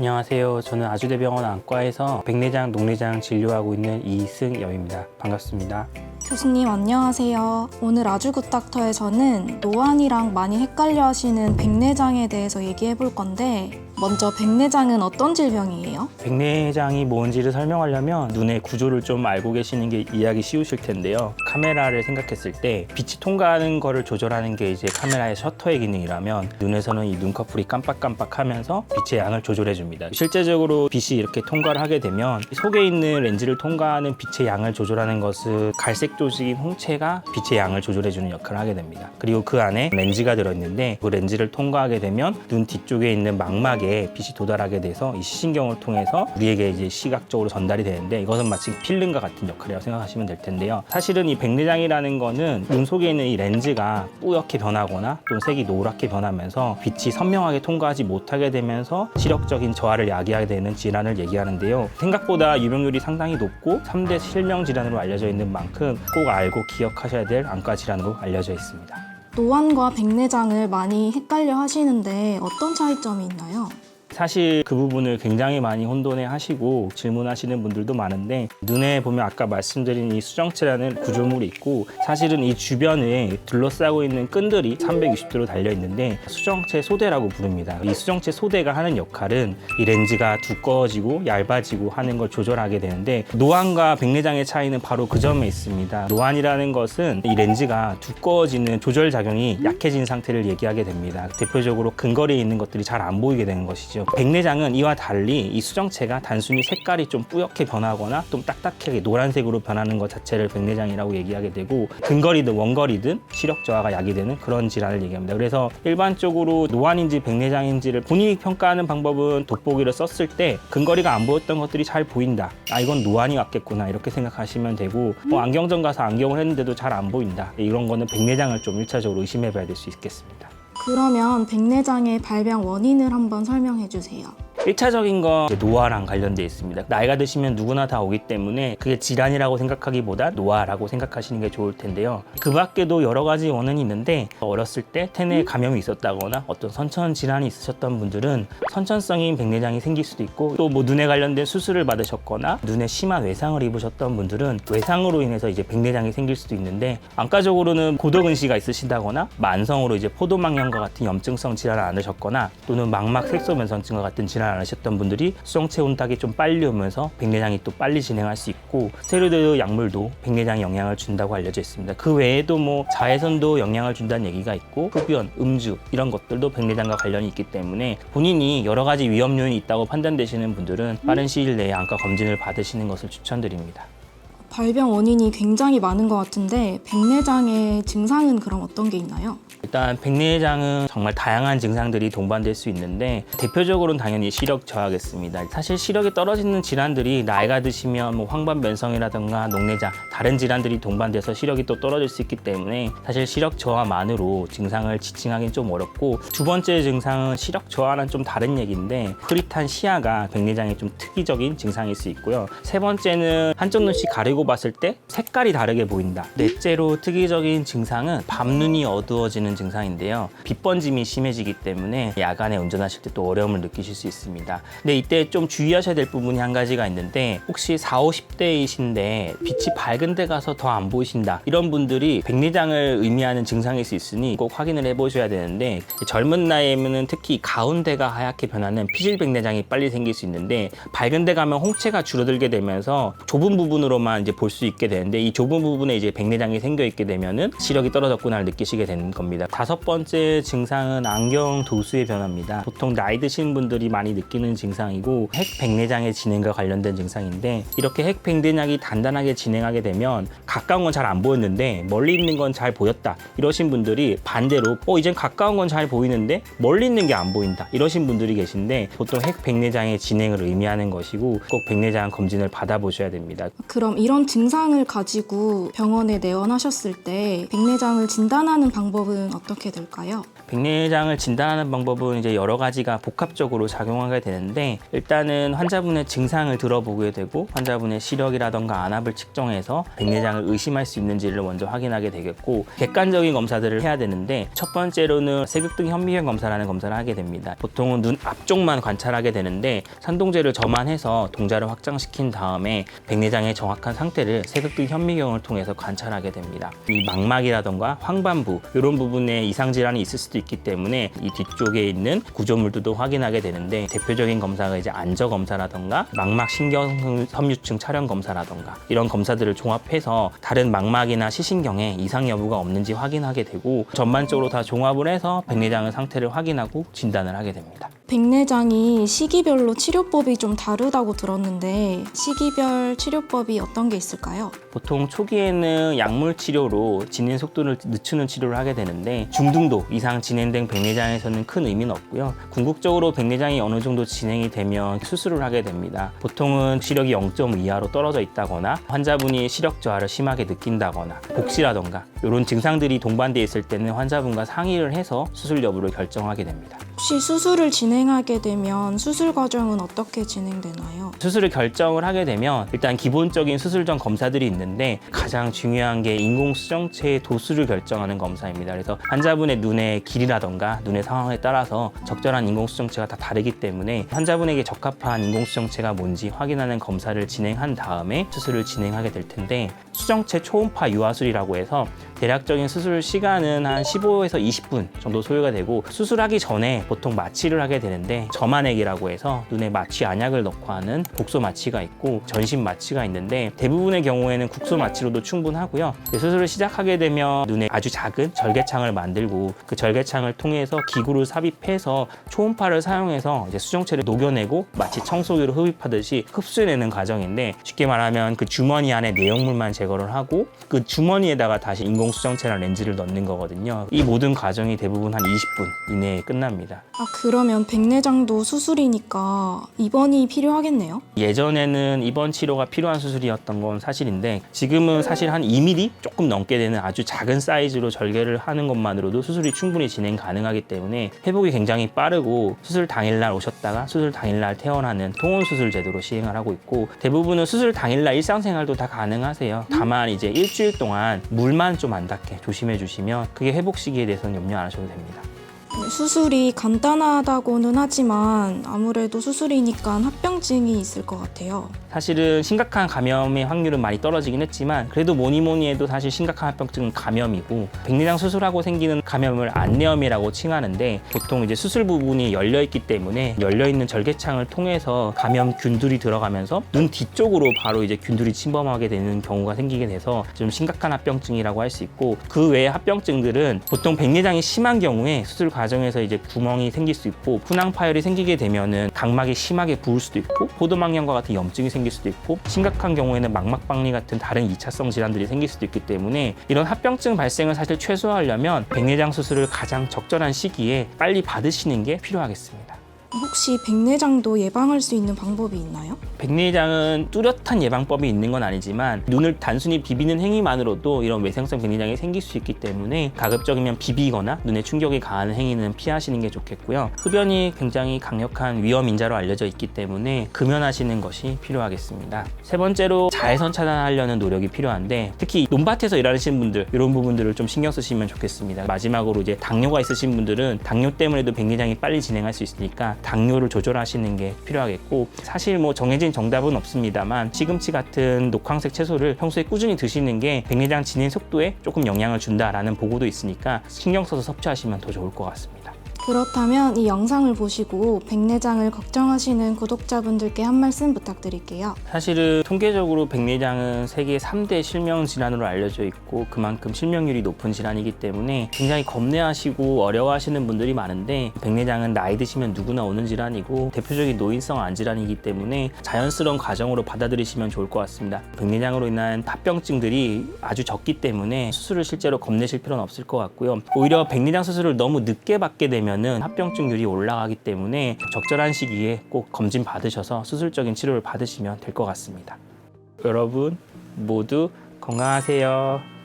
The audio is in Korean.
안녕하세요. 저는 아주대병원 안과에서 백내장, 녹내장 진료하고 있는 이승엽입니다. 반갑습니다. 교수님 안녕하세요. 오늘 아주굿닥터에서는 노안이랑 많이 헷갈려 하시는 백내장에 대해서 얘기해 볼 건데 먼저 백내장은 어떤 질병이에요? 백내장이 뭔지를 설명하려면 눈의 구조를 좀 알고 계시는 게 이해하기 쉬우실 텐데요. 카메라를 생각했을 때 빛이 통과하는 거를 조절하는 게 이제 카메라의 셔터의 기능이라면 눈에서는 이 눈꺼풀이 깜빡깜빡하면서 빛의 양을 조절해 줍니다. 실제적으로 빛이 이렇게 통과를 하게 되면 속에 있는 렌즈를 통과하는 빛의 양을 조절하는 것은 갈색 조직인 홍채가 빛의 양을 조절해 주는 역할을 하게 됩니다. 그리고 그 안에 렌즈가 들어있는데 그 렌즈를 통과하게 되면 눈 뒤쪽에 있는 망막에 빛이 도달하게 돼서 이 시신경을 통해서 우리에게 이제 시각적으로 전달이 되는데 이것은 마치 필름과 같은 역할이라고 생각하시면 될 텐데요. 사실은 이 백내장이라는 거는 눈 속에 있는 이 렌즈가 뿌옇게 변하거나 또는 색이 노랗게 변하면서 빛이 선명하게 통과하지 못하게 되면서 시력적인 저하를 야기하게 되는 질환을 얘기하는데요. 생각보다 유병률이 상당히 높고 3대 실명 질환으로 알려져 있는 만큼 꼭 알고 기억하셔야 될 안과 질환으로 알려져 있습니다. 노안과 백내장을 많이 헷갈려 하시는데 어떤 차이점이 있나요? 사실 그 부분을 굉장히 많이 혼돈해 하시고 질문하시는 분들도 많은데 눈에 보면 아까 말씀드린 이 수정체라는 구조물이 있고 사실은 이 주변에 둘러싸고 있는 끈들이 360도로 달려 있는데 수정체 소대라고 부릅니다. 이 수정체 소대가 하는 역할은 이 렌즈가 두꺼워지고 얇아지고 하는 걸 조절하게 되는데 노안과 백내장의 차이는 바로 그 점에 있습니다. 노안이라는 것은 이 렌즈가 두꺼워지는 조절 작용이 약해진 상태를 얘기하게 됩니다. 대표적으로 근거리에 있는 것들이 잘 안 보이게 되는 것이죠. 백내장은 이와 달리 이 수정체가 단순히 색깔이 좀 뿌옇게 변하거나 좀 딱딱하게 노란색으로 변하는 것 자체를 백내장이라고 얘기하게 되고 근거리든 원거리든 시력 저하가 야기되는 그런 질환을 얘기합니다. 그래서 일반적으로 노안인지 백내장인지를 본인이 평가하는 방법은 돋보기를 썼을 때 근거리가 안 보였던 것들이 잘 보인다. 아 이건 노안이 왔겠구나 이렇게 생각하시면 되고 안경점 가서 안경을 했는데도 잘 안 보인다. 이런 거는 백내장을 좀 1차적으로 의심해 봐야 될 수 있겠습니다. 그러면 백내장의 발병 원인을 한번 설명해 주세요. 1차적인 건 노화랑 관련돼 있습니다. 나이가 드시면 누구나 다 오기 때문에 그게 질환이라고 생각하기보다 노화라고 생각하시는 게 좋을 텐데요. 그 밖에도 여러 가지 원인이 있는데 어렸을 때 체내에 감염이 있었다거나 어떤 선천 질환이 있으셨던 분들은 선천성인 백내장이 생길 수도 있고 또 뭐 눈에 관련된 수술을 받으셨거나 눈에 심한 외상을 입으셨던 분들은 외상으로 인해서 이제 백내장이 생길 수도 있는데 안과적으로는 고도근시가 있으시다거나 만성으로 이제 포도망령과 같은 염증성 질환을 앓으셨거나 또는 망막 색소면선증과 같은 질환을 앓으셨던 분들이 수정체 혼탁이 좀 빨리 오면서 백내장이 또 빨리 진행할 수 있고 스테로이드 약물도 백내장에 영향을 준다고 알려져 있습니다. 그 외에도 뭐 자외선도 영향을 준다는 얘기가 있고 흡연, 음주 이런 것들도 백내장과 관련이 있기 때문에 본인이 여러 가지 위험 요인이 있다고 판단되시는 분들은 빠른 시일 내에 안과 검진을 받으시는 것을 추천드립니다. 발병 원인이 굉장히 많은 것 같은데 백내장의 증상은 그럼 어떤 게 있나요? 일단 백내장은 정말 다양한 증상들이 동반될 수 있는데 대표적으로는 당연히 시력 저하겠습니다. 사실 시력이 떨어지는 질환들이 나이가 드시면 뭐 황반변성이라든가 녹내장 다른 질환들이 동반돼서 시력이 또 떨어질 수 있기 때문에 사실 시력 저하만으로 증상을 지칭하기는 좀 어렵고 두 번째 증상은 시력 저하는 좀 다른 얘기인데 흐릿한 시야가 백내장의 좀 특이적인 증상일 수 있고요. 세 번째는 한쪽 눈씩 가리고 봤을 때 색깔이 다르게 보인다. 넷째로 특이적인 증상은 밤눈이 어두워지는 증상인데요. 빛번짐이 심해지기 때문에 야간에 운전하실 때 또 어려움을 느끼실 수 있습니다. 근데 이때 좀 주의하셔야 될 부분이 한 가지가 있는데 혹시 40, 50대이신데 빛이 밝은 데 가서 더 안 보이신다. 이런 분들이 백내장을 의미하는 증상일 수 있으니 꼭 확인을 해보셔야 되는데 젊은 나이에는 특히 가운데가 하얗게 변하는 피질백내장이 빨리 생길 수 있는데 밝은 데 가면 홍채가 줄어들게 되면서 좁은 부분으로만 이제 볼 수 있게 되는데 이 좁은 부분에 이제 백내장이 생겨 있게 되면은 시력이 떨어졌구나를 느끼시게 되는 겁니다. 다섯 번째 증상은 안경 도수의 변화입니다. 보통 나이 드신 분들이 많이 느끼는 증상이고 핵백내장의 진행과 관련된 증상인데 이렇게 핵백내장이 단단하게 진행하게 되면 가까운 건 잘 안 보였는데 멀리 있는 건 잘 보였다 이러신 분들이 반대로 이젠 가까운 건 잘 보이는데 멀리 있는 게 안 보인다 이러신 분들이 계신데 보통 핵백내장의 진행을 의미하는 것이고 꼭 백내장 검진을 받아보셔야 됩니다. 그럼 이런 이런 증상을 가지고 병원에 내원하셨을 때 백내장을 진단하는 방법은 어떻게 될까요? 백내장을 진단하는 방법은 이제 여러 가지가 복합적으로 작용하게 되는데, 일단은 환자분의 증상을 들어보게 되고 환자분의 시력이라던가 안압을 측정해서 백내장을 의심할 수 있는지를 먼저 확인하게 되겠고, 객관적인 검사들을 해야 되는데 첫 번째로는 세극등 현미경 검사라는 검사를 하게 됩니다. 보통은 눈 앞쪽만 관찰하게 되는데 산동제를 점안해서 동자를 확장시킨 다음에 백내장의 정확한 상태를 세극등 현미경을 통해서 관찰하게 됩니다. 이 망막이라던가 황반부 이런 부분에 이상 질환이 있을 수도 있기 때문에 이 뒤쪽에 있는 구조물들도 확인하게 되는데, 대표적인 검사가 이제 안저 검사라던가 망막 신경 섬유층 촬영 검사라던가 이런 검사들을 종합해서 다른 망막이나 시신경에 이상 여부가 없는지 확인하게 되고, 전반적으로 다 종합을 해서 백내장의 상태를 확인하고 진단을 하게 됩니다. 백내장이 시기별로 치료법이 좀 다르다고 들었는데 시기별 치료법이 어떤 게 있을까요? 보통 초기에는 약물 치료로 진행 속도를 늦추는 치료를 하게 되는데, 중등도 이상 진행된 백내장에서는 큰 의미는 없고요. 궁극적으로 백내장이 어느 정도 진행이 되면 수술을 하게 됩니다. 보통은 시력이 0.5 이하로 떨어져 있다거나 환자분이 시력 저하를 심하게 느낀다거나 복시라던가 이런 증상들이 동반되어 있을 때는 환자분과 상의를 해서 수술 여부를 결정하게 됩니다. 혹시 수술을 진행하게 되면 수술 과정은 어떻게 진행되나요? 수술을 결정을 하게 되면 일단 기본적인 수술 전 검사들이 있는데, 가장 중요한 게 인공수정체의 도수를 결정하는 검사입니다. 그래서 환자분의 눈의 길이라던가 눈의 상황에 따라서 적절한 인공수정체가 다 다르기 때문에 환자분에게 적합한 인공수정체가 뭔지 확인하는 검사를 진행한 다음에 수술을 진행하게 될 텐데, 수정체 초음파 유화술이라고 해서 대략적인 수술 시간은 한 15에서 20분 정도 소요가 되고, 수술하기 전에 보통 마취를 하게 되는데 점안액이라고 해서 눈에 마취 안약을 넣고 하는 곡소 마취가 있고 전신 마취가 있는데, 대부분의 경우에는 국소 마취로도 충분하고요. 수술을 시작하게 되면 눈에 아주 작은 절개창을 만들고 그 절개창을 통해서 기구를 삽입해서 초음파를 사용해서 이제 수정체를 녹여내고 마치 청소기로 흡입하듯이 흡수해내는 과정인데, 쉽게 말하면 그 주머니 안에 내용물만 제거를 하고 그 주머니에다가 다시 인공수정체랑 렌즈를 넣는 거거든요. 이 모든 과정이 대부분 한 20분 이내에 끝납니다. 그러면 백내장도 수술이니까 입원이 필요하겠네요? 예전에는 입원 치료가 필요한 수술이었던 건 사실인데, 지금은 사실 한 2mm 조금 넘게 되는 아주 작은 사이즈로 절개를 하는 것만으로도 수술이 충분히 진행 가능하기 때문에 회복이 굉장히 빠르고, 수술 당일날 오셨다가 수술 당일날 퇴원하는 통원 수술 제도로 시행을 하고 있고, 대부분은 수술 당일날 일상생활도 다 가능하세요. 다만 이제 일주일 동안 물만 좀 안 닿게 조심해 주시면 그게 회복 시기에 대해서는 염려 안 하셔도 됩니다. 수술이 간단하다고는 하지만 아무래도 수술이니까 합병증이 있을 것 같아요. 사실은 심각한 감염의 확률은 많이 떨어지긴 했지만, 그래도 뭐니 해도 사실 심각한 합병증은 감염이고, 백내장 수술하고 생기는 감염을 안내염이라고 칭하는데, 보통 이제 수술 부분이 열려 있기 때문에 열려 있는 절개창을 통해서 감염균들이 들어가면서 눈 뒤쪽으로 바로 이제 균들이 침범하게 되는 경우가 생기게 돼서 좀 심각한 합병증이라고 할 수 있고, 그 외의 합병증들은 보통 백내장이 심한 경우에 수술 과정에서 이제 구멍이 생길 수 있고, funang 파열이 생기게 되면은 각막이 심하게 부을 수도 있고, 포도망경과 같은 염증이 생길 수도 있고, 심각한 경우에는 망막박리 같은 다른 2차성 질환들이 생길 수도 있기 때문에, 이런 합병증 발생을 사실 최소화하려면 백내장 수술을 가장 적절한 시기에 빨리 받으시는 게 필요하겠습니다. 혹시 백내장도 예방할 수 있는 방법이 있나요? 백내장은 뚜렷한 예방법이 있는 건 아니지만, 눈을 단순히 비비는 행위만으로도 이런 외생성 백내장이 생길 수 있기 때문에 가급적이면 비비거나 눈에 충격이 가하는 행위는 피하시는 게 좋겠고요. 흡연이 굉장히 강력한 위험인자로 알려져 있기 때문에 금연하시는 것이 필요하겠습니다. 세 번째로 자외선 차단하려는 노력이 필요한데, 특히 논밭에서 일하시는 분들, 이런 부분들을 좀 신경 쓰시면 좋겠습니다. 마지막으로 이제 당뇨가 있으신 분들은 당뇨 때문에도 백내장이 빨리 진행할 수 있으니까 당뇨를 조절하시는 게 필요하겠고, 사실 뭐 정해진 정답은 없습니다만 시금치 같은 녹황색 채소를 평소에 꾸준히 드시는 게 백내장 진행 속도에 조금 영향을 준다라는 보고도 있으니까 신경 써서 섭취하시면 더 좋을 것 같습니다. 그렇다면 이 영상을 보시고 백내장을 걱정하시는 구독자분들께 한 말씀 부탁드릴게요. 사실은 통계적으로 백내장은 세계 3대 실명 질환으로 알려져 있고, 그만큼 실명률이 높은 질환이기 때문에 굉장히 겁내하시고 어려워하시는 분들이 많은데, 백내장은 나이 드시면 누구나 오는 질환이고 대표적인 노인성 암질환이기 때문에 자연스러운 과정으로 받아들이시면 좋을 것 같습니다. 백내장으로 인한 합병증들이 아주 적기 때문에 수술을 실제로 겁내실 필요는 없을 것 같고요. 오히려 백내장 수술을 너무 늦게 받게 되면 합병증률이 올라가기 때문에 적절한 시기에 꼭 검진 받으셔서 수술적인 치료를 받으시면 될 것 같습니다. 여러분, 모두 건강하세요.